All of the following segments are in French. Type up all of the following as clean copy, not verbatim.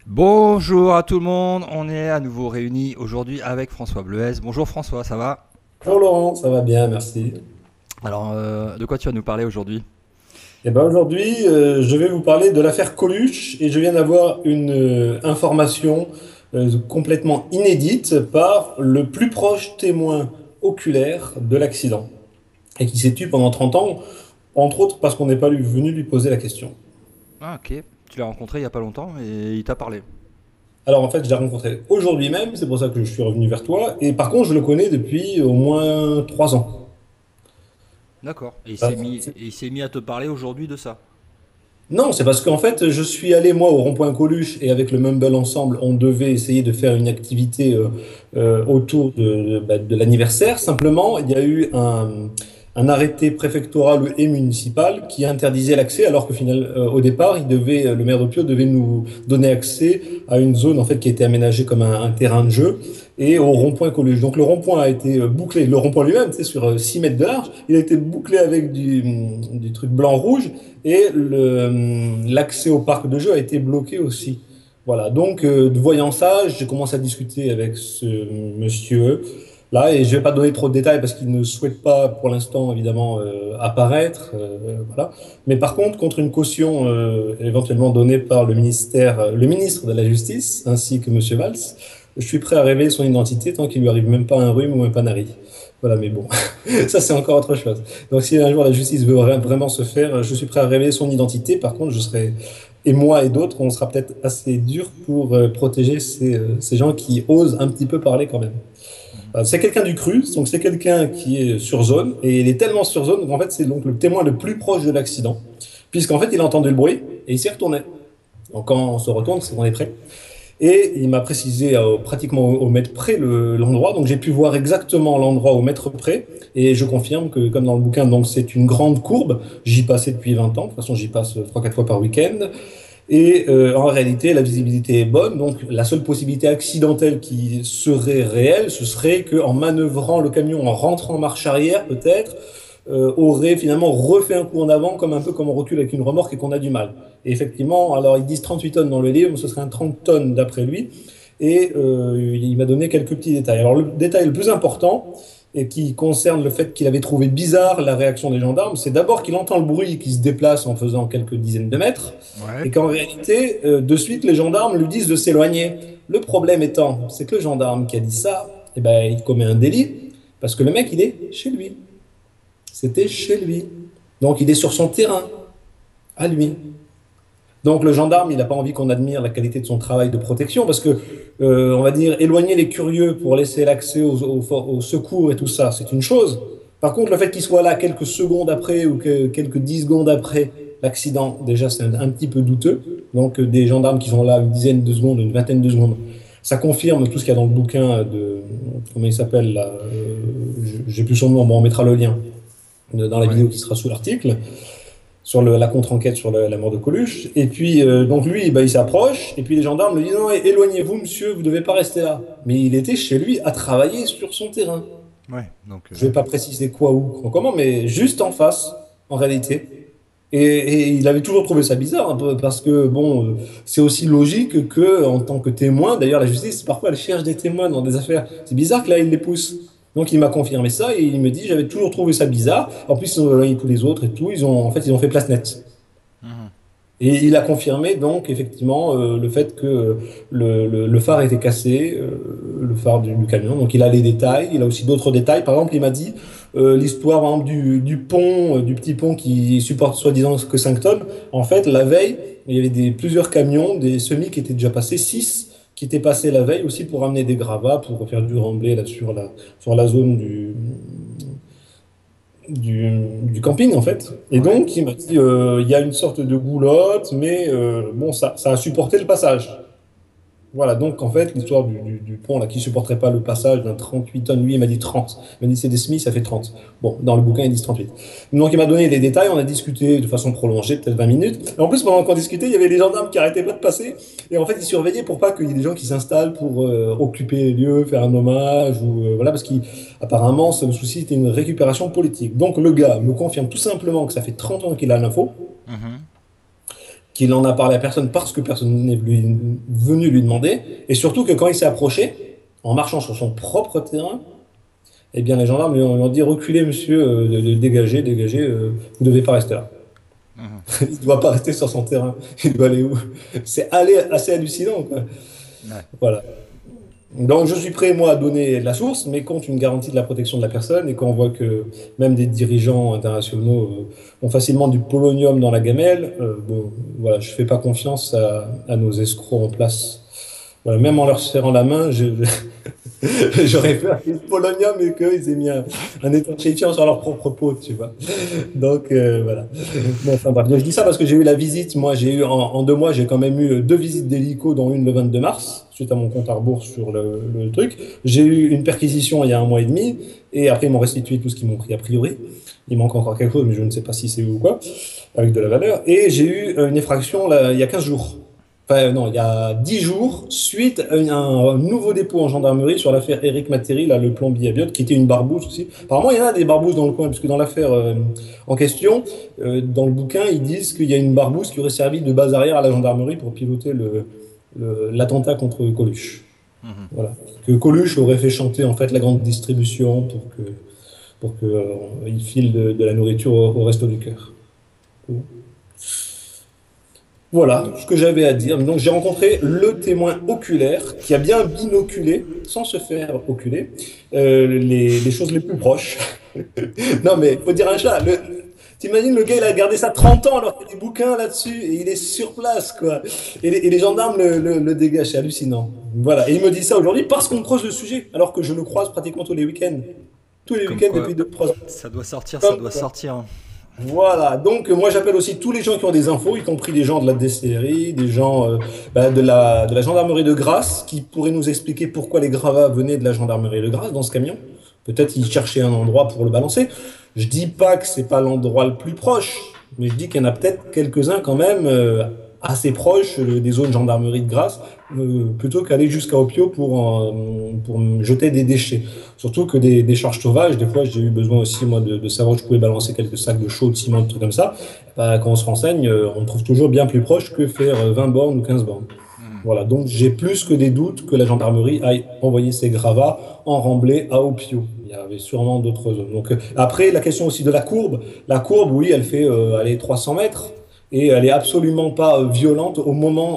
Bonjour à tout le monde, on est à nouveau réunis aujourd'hui avec François Bleuez. Bonjour François, ça va? Bonjour Laurent, ça va bien, merci. Alors, de quoi tu vas nous parler aujourd'hui? Et ben aujourd'hui, je vais vous parler de l'affaire Coluche et je viens d'avoir une information complètement inédite par le plus proche témoin oculaire de l'accident et qui s'est tué pendant 30 ans, entre autres parce qu'on n'est pas venu lui poser la question. Ah ok, tu l'as rencontré il y a pas longtemps et il t'a parlé. Alors en fait, je l'ai rencontré aujourd'hui même, c'est pour ça que je suis revenu vers toi, et par contre, je le connais depuis au moins 3 ans. D'accord, et Ah, il s'est mis à te parler aujourd'hui de ça. Non, c'est parce qu'en fait, je suis allé, moi, au rond-point Coluche, et avec le Mumble ensemble, on devait essayer de faire une activité autour de l'anniversaire. Simplement, il y a eu un arrêté préfectoral et municipal qui interdisait l'accès, alors qu'au final, au départ, le maire de Pio devait nous donner accès à une zone, en fait, qui était aménagée comme un terrain de jeu, et au rond-point Coluche. Donc, le rond-point a été bouclé, le rond-point lui-même, c'est sur 6 mètres de large, il a été bouclé avec du truc blanc-rouge, et l'accès au parc de jeux a été bloqué aussi. Voilà, donc voyant ça, j'ai commencé à discuter avec ce monsieur là, et je vais pas donner trop de détails parce qu'il ne souhaite pas pour l'instant évidemment apparaître, voilà. Mais par contre, contre une caution éventuellement donnée par le ministre de la Justice ainsi que monsieur Valls, je suis prêt à révéler son identité tant qu'il lui arrive même pas un rhume ou un panari. Voilà, mais bon, ça c'est encore autre chose. Donc si un jour la justice veut vraiment se faire, je suis prêt à révéler son identité. Par contre, et moi et d'autres, on sera peut-être assez dur pour protéger ces gens qui osent un petit peu parler quand même. Mhm. C'est quelqu'un du cru, donc c'est quelqu'un qui est sur zone, et il est tellement sur zone qu'en fait c'est donc le témoin le plus proche de l'accident, puisqu'en fait il a entendu le bruit et il s'est retourné. Donc quand on se retourne, c'est qu'on est prêt. Et il m'a précisé pratiquement au mètre près l'endroit, donc j'ai pu voir exactement l'endroit au mètre près, et je confirme que comme dans le bouquin, donc c'est une grande courbe, j'y passais depuis 20 ans, de toute façon j'y passe 3 4 fois par week-end, et en réalité la visibilité est bonne, donc la seule possibilité accidentelle qui serait réelle, ce serait qu'en manœuvrant le camion, en rentrant en marche arrière peut-être, aurait finalement refait un coup en avant, comme un peu comme on recule avec une remorque et qu'on a du mal. Et effectivement, alors ils disent 38 tonnes dans le livre, mais ce serait un 30 tonnes d'après lui. Et il m'a donné quelques petits détails. Alors le détail le plus important, et qui concerne le fait qu'il avait trouvé bizarre la réaction des gendarmes, c'est d'abord qu'il entend le bruit qui se déplace en faisant quelques dizaines de mètres, Ouais. et qu'en réalité, de suite, les gendarmes lui disent de s'éloigner. Le problème étant, c'est que le gendarme qui a dit ça, eh ben, il commet un délit, parce que le mec, il est chez lui. C'était chez lui. Donc il est sur son terrain, à lui. Donc le gendarme, il n'a pas envie qu'on admire la qualité de son travail de protection, parce que, on va dire, éloigner les curieux pour laisser l'accès aux secours et tout ça, c'est une chose. Par contre, le fait qu'il soit là quelques secondes après ou quelques 10 secondes après l'accident, déjà c'est un petit peu douteux. Donc des gendarmes qui sont là une dizaine de secondes, une vingtaine de secondes, ça confirme tout ce qu'il y a dans le bouquin de, comment il s'appelle là, j'ai plus son nom, bon, on mettra le lien dans la Ouais. vidéo qui sera sous l'article, sur la contre-enquête sur la mort de Coluche. Et puis, donc lui, bah, il s'approche, et puis les gendarmes lui disent, non, éloignez-vous, monsieur, vous ne devez pas rester là. Mais il était chez lui à travailler sur son terrain. Ouais, donc Je ne vais pas préciser quoi ou comment, mais juste en face, en réalité. Et il avait toujours trouvé ça bizarre, un peu, parce que bon, c'est aussi logique que, en tant que témoin, d'ailleurs la justice parfois elle cherche des témoins dans des affaires. C'est bizarre que là il les pousse. Donc il m'a confirmé ça et il me dit j'avais toujours trouvé ça bizarre. En plus ils ont éloigné tous les autres et tout, ils ont fait place nette. mhm. Et il a confirmé donc effectivement le fait que le phare était cassé, le phare du camion. Donc il a les détails, il a aussi d'autres détails. Par exemple, il m'a dit l'histoire par exemple, du pont, du petit pont qui supporte soi-disant que 5 tonnes. En fait, la veille, il y avait plusieurs camions, des semis qui étaient déjà passés, 6 qui étaient passés la veille aussi pour amener des gravats, pour faire du remblai là, sur la zone du camping en fait. Et Ouais. donc il m'a dit il y a une sorte de goulotte, mais bon, ça a supporté le passage. Voilà, donc en fait, l'histoire du pont là, qui supporterait pas le passage d'un 38 tonnes, lui, il m'a dit 30. Il m'a dit c'est des semis, ça fait 30. Bon, dans le bouquin, ils disent 38. Donc il m'a donné les détails, on a discuté de façon prolongée, peut-être 20 minutes. Et en plus, pendant qu'on discutait, il y avait des gendarmes qui arrêtaient pas de passer. Et en fait, ils surveillaient pour pas qu'il y ait des gens qui s'installent pour occuper les lieux, faire un hommage, ou voilà, parce qu'apparemment, le souci, c'était une récupération politique. Donc le gars me confirme tout simplement que ça fait 30 ans qu'il a l'info, Mhm. qu'il en a parlé à personne parce que personne n'est venu lui demander, et surtout que quand il s'est approché, en marchant sur son propre terrain, eh bien les gendarmes lui ont dit reculez monsieur, dégagez, dégagez, vous ne devez pas rester là. Mhm. Il ne doit pas rester sur son terrain, il doit aller où? C'est assez hallucinant, quoi. Ouais. Voilà. Donc je suis prêt, moi, à donner la source, mais contre une garantie de la protection de la personne. Et quand on voit que même des dirigeants internationaux ont facilement du polonium dans la gamelle, bon, voilà, je fais pas confiance à nos escrocs en place. Voilà, même en leur serrant la main, j'aurais peur qu'ils polonium et qu'ils aient mis un étanchifiant sur leur propre peau, tu vois. Donc voilà. Bon, enfin, bref. Je dis ça parce que j'ai eu la visite. Moi, j'ai eu en 2 mois, j'ai quand même eu 2 visites d'hélico, dont une le 22 mars, suite à mon compte à rebours sur le truc. J'ai eu une perquisition il y a 1 mois et demi, et après ils m'ont restitué tout ce qu'ils m'ont pris a priori. Il manque encore quelque chose, mais je ne sais pas si c'est où ou quoi, avec de la valeur. Et j'ai eu une effraction là, il y a 15 jours. Enfin, non, il y a 10 jours, suite à un nouveau dépôt en gendarmerie sur l'affaire Éric Matéry, là, le plombier à Biot, qui était une barbouze aussi. Apparemment, il y en a des barbouzes dans le coin, puisque dans l'affaire en question, dans le bouquin, ils disent qu'il y a une barbouze qui aurait servi de base arrière à la gendarmerie pour piloter l'attentat contre Coluche. Mhm. Voilà. Que Coluche aurait fait chanter en fait la grande distribution pour que il file de la nourriture au resto du cœur. Voilà ce que j'avais à dire. Donc j'ai rencontré le témoin oculaire qui a bien binoculé, sans se faire oculer, les choses les plus proches. Non mais faut dire un chat. T'imagines le gars, il a gardé ça 30 ans alors qu'il y a des bouquins là-dessus et il est sur place, quoi. Et les gendarmes le dégagent, c'est hallucinant. Voilà. Et il me dit ça aujourd'hui parce qu'on creuse le sujet, alors que je le croise pratiquement tous les week-ends. Tous les Comme week-ends quoi, depuis 2 3 ans. ça doit sortir, ça Comme doit quoi. sortir. Voilà, donc moi j'appelle aussi tous les gens qui ont des infos, y compris des gens de la DCRI, des gens de la gendarmerie de Grasse, qui pourraient nous expliquer pourquoi les gravats venaient de la gendarmerie de Grasse dans ce camion. Peut-être ils cherchaient un endroit pour le balancer. Je dis pas que c'est pas l'endroit le plus proche, mais je dis qu'il y en a peut-être quelques-uns quand même assez proches des zones gendarmerie de Grasse, plutôt qu'aller jusqu'à Opio pour jeter des déchets. Surtout que des charges sauvages, des fois j'ai eu besoin aussi moi de savoir où je pouvais balancer quelques sacs de chaux, de ciment, de trucs comme ça. Bah, quand on se renseigne, on trouve toujours bien plus proche que faire 20 bornes ou 15 bornes. Mhm. Voilà, donc j'ai plus que des doutes que la gendarmerie aille envoyer ses gravats en remblai à Opio. Il y avait sûrement d'autres zones. Donc après, la question aussi de la courbe. La courbe, oui, elle fait allez, 300 mètres et elle est absolument pas violente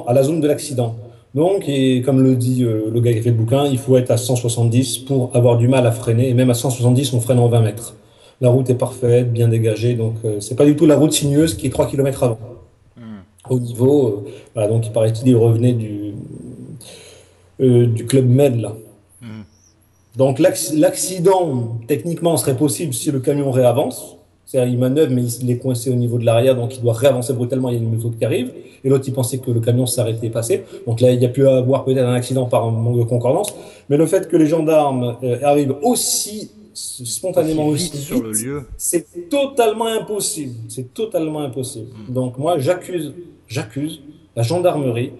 à la zone de l'accident. Donc, et comme le dit le gars qui a fait le bouquin, il faut être à 170 pour avoir du mal à freiner. Et même à 170, on freine en 20 mètres. La route est parfaite, bien dégagée. Donc, c'est pas du tout la route sinueuse qui est 3 kilomètres avant. Mhm. Au niveau, voilà, donc il paraît-il, il revenait du Club Med, là. Mhm. Donc, l'accident, techniquement, serait possible si le camion réavance. C'est-à-dire, il manœuvre, mais il est coincé au niveau de l'arrière, donc il doit réavancer brutalement. Il y a une moto qui arrive. Et l'autre, il pensait que le camion s'arrêtait et passait. Donc là, il y a pu avoir peut-être un accident par un manque de concordance. Mais le fait que les gendarmes arrivent aussi Aussi spontanément, vite aussi sur le vite, lieu. c'est totalement impossible. C'est totalement impossible. Mhm. Donc moi, j'accuse la gendarmerie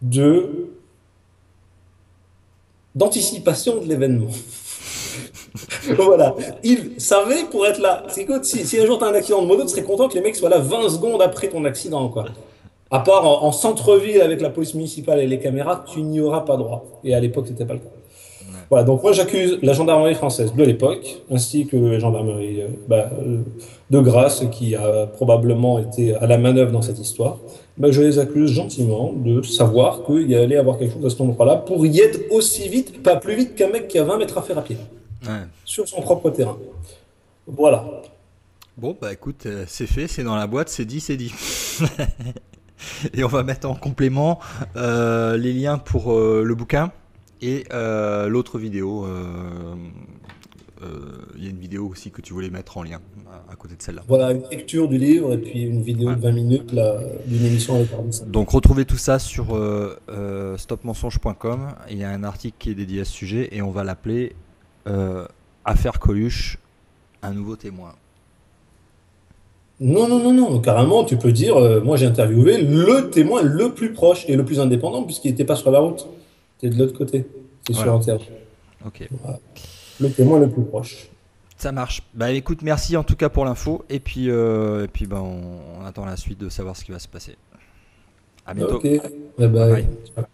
de d'anticipation de l'événement. Voilà. Ils savaient pour être là. C'est écoute, si un jour tu as un accident de moto, tu serais content que les mecs soient là 20 secondes après ton accident, quoi. À part en centre-ville avec la police municipale et les caméras, tu n'y auras pas droit. Et à l'époque, c'était pas le cas. Ouais. Voilà, donc moi j'accuse la gendarmerie française de l'époque, ainsi que la gendarmerie de Grasse, qui a probablement été à la manœuvre dans cette histoire. Je les accuse gentiment de savoir qu'il y allait avoir quelque chose à cet endroit-là pour y être aussi vite, pas plus vite qu'un mec qui a 20 mètres à faire à pied, Ouais. sur son propre terrain. Voilà. Bon, bah écoute, c'est fait, c'est dans la boîte, c'est dit, c'est dit. Et on va mettre en complément les liens pour le bouquin et l'autre vidéo. Il y a une vidéo aussi que tu voulais mettre en lien à côté de celle-là. Voilà, une lecture du livre et puis une vidéo Ouais. de 20 minutes là, d'une émission avec Arnaud. Donc retrouvez tout ça sur stopmensonge.com. Il y a un article qui est dédié à ce sujet et on va l'appeler Affaire Coluche, un nouveau témoin. Non, non, non, non, carrément, tu peux dire, moi j'ai interviewé le témoin le plus proche et le plus indépendant, puisqu'il n'était pas sur la route, c'était de l'autre côté, c'est sur Voilà. un terre. Ok. Voilà. Le témoin le plus proche. Ça marche. Bah écoute, merci en tout cas pour l'info et puis bah, on attend la suite de savoir ce qui va se passer. À bientôt. Ok, bye Bye bye. bye.